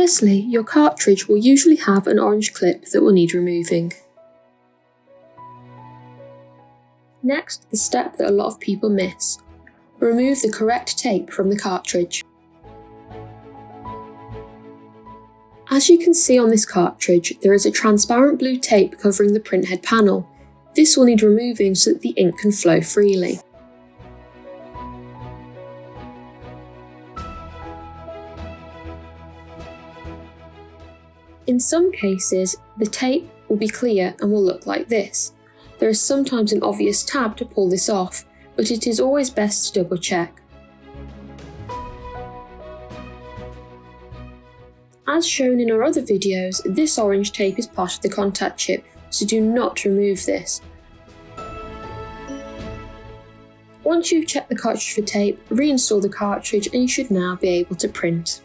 Firstly, your cartridge will usually have an orange clip that will need removing. Next, the step that a lot of people miss. Remove the correct tape from the cartridge. As you can see on this cartridge, there is a transparent blue tape covering the printhead panel. This will need removing so that the ink can flow freely. In some cases, the tape will be clear and will look like this. There is sometimes an obvious tab to pull this off, but it is always best to double check. As shown in our other videos, this orange tape is part of the contact chip, so do not remove this. Once you've checked the cartridge for tape, reinstall the cartridge and you should now be able to print.